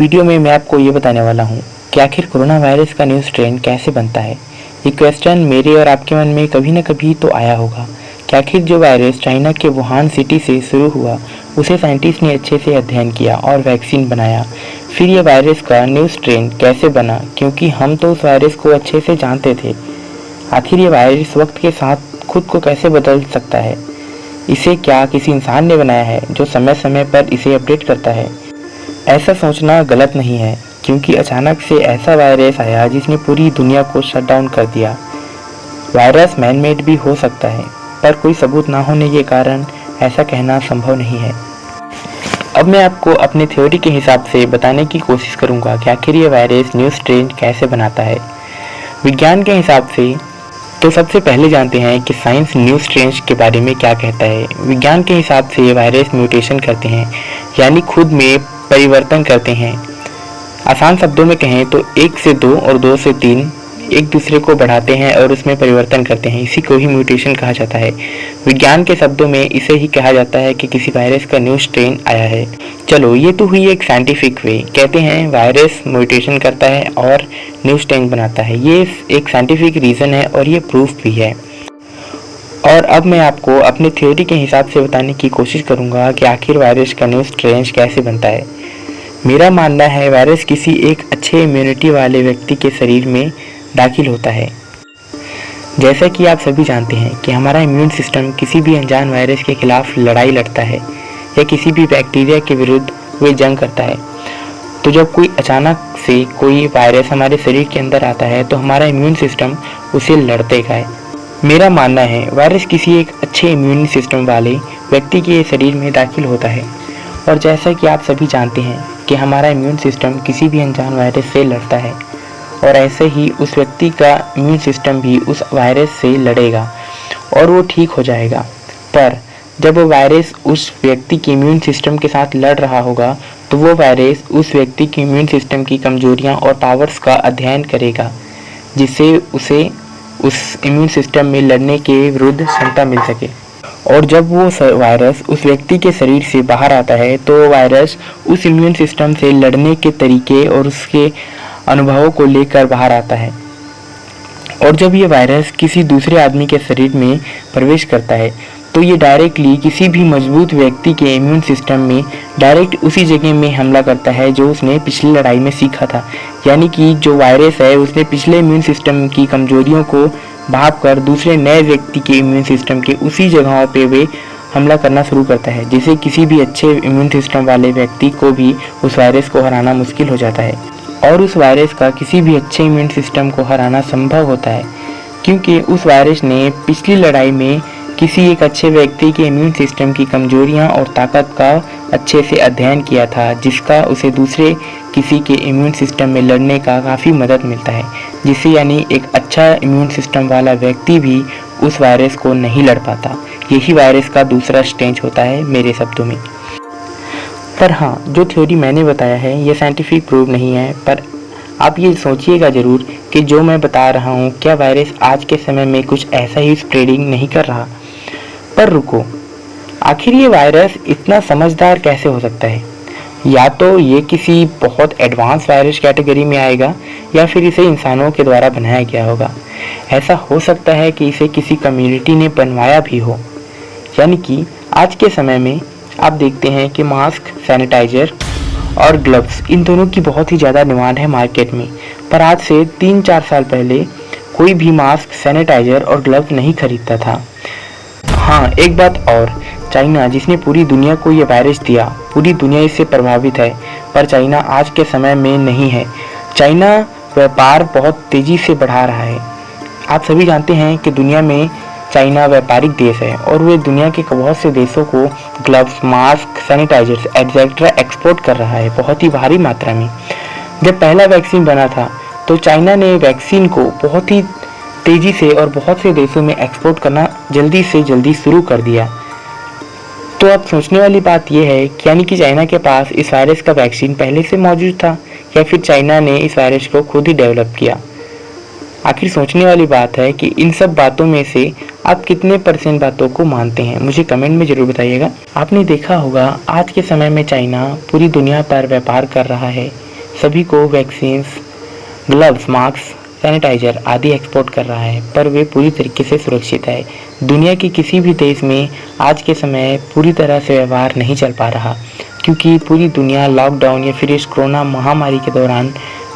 Video में मैं आपको ये बताने वाला हूँ कि आखिर कोरोना वायरस का न्यू स्ट्रेन कैसे बनता है। ये क्वेश्चन मेरे और आपके मन में कभी न कभी तो आया होगा कि आखिर जो वायरस चाइना के वुहान सिटी से शुरू हुआ उसे साइंटिस्ट ने अच्छे से अध्ययन किया और वैक्सीन बनाया। फिर ये वायरस का न्यू स्ट्रेन कैसे बना, क्योंकि हम तो उस वायरस को अच्छे से जानते थे। आखिर ये वायरस वक्त के साथ खुद को कैसे बदल सकता है, इसे क्या किसी इंसान ने बनाया है जो समय समय पर इसे अपडेट करता है। ऐसा सोचना गलत नहीं है, क्योंकि अचानक से ऐसा वायरस आया जिसने पूरी दुनिया को शट डाउन कर दिया। वायरस मैन मेड भी हो सकता है, पर कोई सबूत ना होने के कारण ऐसा कहना संभव नहीं है। अब मैं आपको अपने थ्योरी के हिसाब से बताने की कोशिश करूंगा कि आखिर ये वायरस न्यू स्ट्रेन कैसे बनाता है। विज्ञान के हिसाब से तो सबसे पहले जानते हैं कि साइंस न्यू स्ट्रेन के बारे में क्या कहता है। विज्ञान के हिसाब से ये वायरस म्यूटेशन करते हैं, यानी खुद में परिवर्तन करते हैं। आसान शब्दों में कहें तो 1 से 2 और 2 से 3 एक दूसरे को बढ़ाते हैं और उसमें परिवर्तन करते हैं। इसी को ही म्यूटेशन कहा जाता है। विज्ञान के शब्दों में इसे ही कहा जाता है कि किसी वायरस का न्यू स्ट्रेन आया है। चलो, ये तो हुई एक साइंटिफिक वे। कहते हैं वायरस म्यूटेशन करता है और न्यू स्ट्रेन बनाता है। ये एक साइंटिफिक रीज़न है और ये प्रूफ भी है। और अब मैं आपको अपने थ्योरी के हिसाब से बताने की कोशिश करूँगा कि आखिर वायरस का न्यू स्ट्रेन कैसे बनता है। मेरा मानना है वायरस किसी एक अच्छे इम्यूनिटी वाले व्यक्ति के शरीर में दाखिल होता है। जैसा कि आप सभी जानते हैं कि हमारा इम्यून सिस्टम किसी भी अनजान वायरस के खिलाफ लड़ाई लड़ता है या किसी भी बैक्टीरिया के विरुद्ध वे जंग करता है। तो जब कोई अचानक से कोई वायरस हमारे शरीर के अंदर आता है तो हमारा इम्यून सिस्टम उसे लड़तेगा है। मेरा मानना है वायरस किसी एक अच्छे इम्यून सिस्टम वाले व्यक्ति के शरीर में दाखिल होता है। और जैसा कि आप सभी जानते हैं कि हमारा इम्यून सिस्टम किसी भी अनजान वायरस से लड़ता है, और ऐसे ही उस व्यक्ति का इम्यून सिस्टम भी उस वायरस से लड़ेगा और वो ठीक हो जाएगा। पर जब वो वायरस उस व्यक्ति के इम्यून सिस्टम के साथ लड़ रहा होगा तो वो वायरस उस व्यक्ति के इम्यून सिस्टम की कमजोरियां और पावर्स का अध्ययन करेगा, जिससे उसे उस इम्यून सिस्टम में लड़ने के विरुद्ध क्षमता मिल सके। और जब वो वायरस उस व्यक्ति के शरीर से बाहर आता है तो वायरस उस इम्यून सिस्टम से लड़ने के तरीके और उसके अनुभवों को लेकर बाहर आता है। और जब ये वायरस किसी दूसरे आदमी के शरीर में प्रवेश करता है तो ये डायरेक्टली किसी भी मजबूत व्यक्ति के इम्यून सिस्टम में डायरेक्ट उसी जगह में हमला करता है जो उसने पिछली लड़ाई में सीखा था। यानी कि जो वायरस है उसने पिछले इम्यून सिस्टम की कमजोरियों को भाप कर दूसरे नए व्यक्ति के इम्यून सिस्टम के उसी जगहों पे वे हमला करना शुरू करता है, जिससे किसी भी अच्छे इम्यून सिस्टम वाले व्यक्ति को भी उस वायरस को हराना मुश्किल हो जाता है। और उस वायरस का किसी भी अच्छे इम्यून सिस्टम को हराना संभव होता है, क्योंकि उस वायरस ने पिछली लड़ाई में किसी एक अच्छे व्यक्ति के इम्यून सिस्टम की कमजोरियां और ताकत का अच्छे से अध्ययन किया था, जिसका उसे दूसरे किसी के इम्यून सिस्टम में लड़ने का काफ़ी मदद मिलता है, जिससे यानी एक अच्छा इम्यून सिस्टम वाला व्यक्ति भी उस वायरस को नहीं लड़ पाता। यही वायरस का दूसरा स्टेज होता है मेरे शब्दों में। पर हाँ, जो थ्योरी मैंने बताया है ये साइंटिफिक प्रूव नहीं है, पर आप ये सोचिएगा ज़रूर कि जो मैं बता रहा हूँ क्या वायरस आज के समय में कुछ ऐसा ही स्प्रेडिंग नहीं कर रहा। पर रुको, आखिर ये वायरस इतना समझदार कैसे हो सकता है? या तो ये किसी बहुत एडवांस वायरस कैटेगरी में आएगा या फिर इसे इंसानों के द्वारा बनाया गया होगा। ऐसा हो सकता है कि इसे किसी कम्युनिटी ने बनवाया भी हो। यानी कि आज के समय में आप देखते हैं कि मास्क, सैनिटाइजर और ग्लव्स, इन दोनों की बहुत ही ज़्यादा डिमांड है मार्केट में। पर आज से 3-4 साल पहले कोई भी मास्क, सैनिटाइजर और ग्लव्स नहीं खरीदता था। हाँ, एक बात और, चाइना जिसने पूरी दुनिया को ये वायरस दिया, पूरी दुनिया इससे प्रभावित है, पर चाइना आज के समय में नहीं है। चाइना व्यापार बहुत तेज़ी से बढ़ा रहा है। आप सभी जानते हैं कि दुनिया में चाइना व्यापारिक देश है और वे दुनिया के बहुत से देशों को gloves, mask, sanitizers etcetera export कर रहा है बहुत ही भारी मात्रा में। जब पहला वैक्सीन बना था तो चाइना ने वैक्सीन को बहुत ही तेज़ी से और बहुत से देशों में एक्सपोर्ट करना जल्दी से जल्दी शुरू कर दिया। तो अब सोचने वाली बात यह है कि यानी कि चाइना के पास इस वायरस का वैक्सीन पहले से मौजूद था या फिर चाइना ने इस वायरस को खुद ही डेवलप किया। आखिर सोचने वाली बात है कि इन सब बातों में से आप कितने % बातों को मानते हैं, मुझे कमेंट में ज़रूर बताइएगा। आपने देखा होगा आज के समय में चाइना पूरी दुनिया पर व्यापार कर रहा है सभी को वैक्सीन्स, ग्लव्स, मास्क, सैनिटाइजर आदि एक्सपोर्ट कर रहा है, पर वे पूरी तरीके से सुरक्षित है। दुनिया के किसी भी देश में आज के समय पूरी तरह से व्यवहार नहीं चल पा रहा, क्योंकि पूरी दुनिया लॉकडाउन या फिर इस कोरोना महामारी के दौरान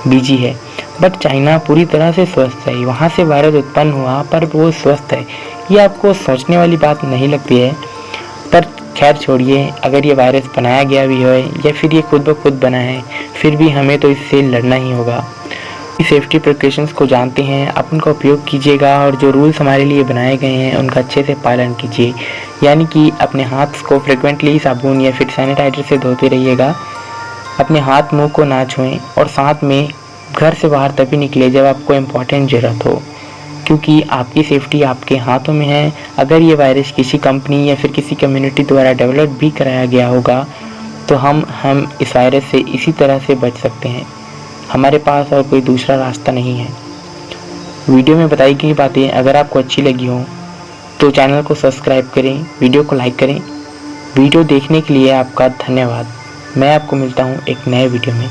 बिजी है। बट चाइना पूरी तरह से स्वस्थ है। वहाँ से वायरस उत्पन्न हुआ पर वो स्वस्थ है। ये आपको सोचने वाली बात नहीं लगती है? पर खैर छोड़िए, अगर ये वायरस बनाया गया भी है या फिर ये खुद ब खुद बना है, फिर भी हमें तो इससे लड़ना ही होगा। सेफ्टी प्रिकॉशंस को जानते हैं, आप उनका उपयोग कीजिएगा और जो रूल्स हमारे लिए बनाए गए हैं उनका अच्छे से पालन कीजिए। यानी कि अपने हाथ को फ्रिक्वेंटली साबुन या फिर सैनिटाइजर से धोते रहिएगा। अपने हाथ मुंह को ना छुएं और साथ में घर से बाहर तभी निकले जब आपको इम्पोर्टेंट ज़रूरत हो, क्योंकि आपकी सेफ्टी आपके हाथों में है। अगर ये वायरस किसी कंपनी या फिर किसी कम्युनिटी द्वारा डेवलप भी कराया गया होगा तो हम इस वायरस से इसी तरह से बच सकते हैं। हमारे पास और कोई दूसरा रास्ता नहीं है। वीडियो में बताई गई बातें अगर आपको अच्छी लगी हो तो चैनल को सब्सक्राइब करें, वीडियो को लाइक करें। वीडियो देखने के लिए आपका धन्यवाद। मैं आपको मिलता हूँ एक नए वीडियो में।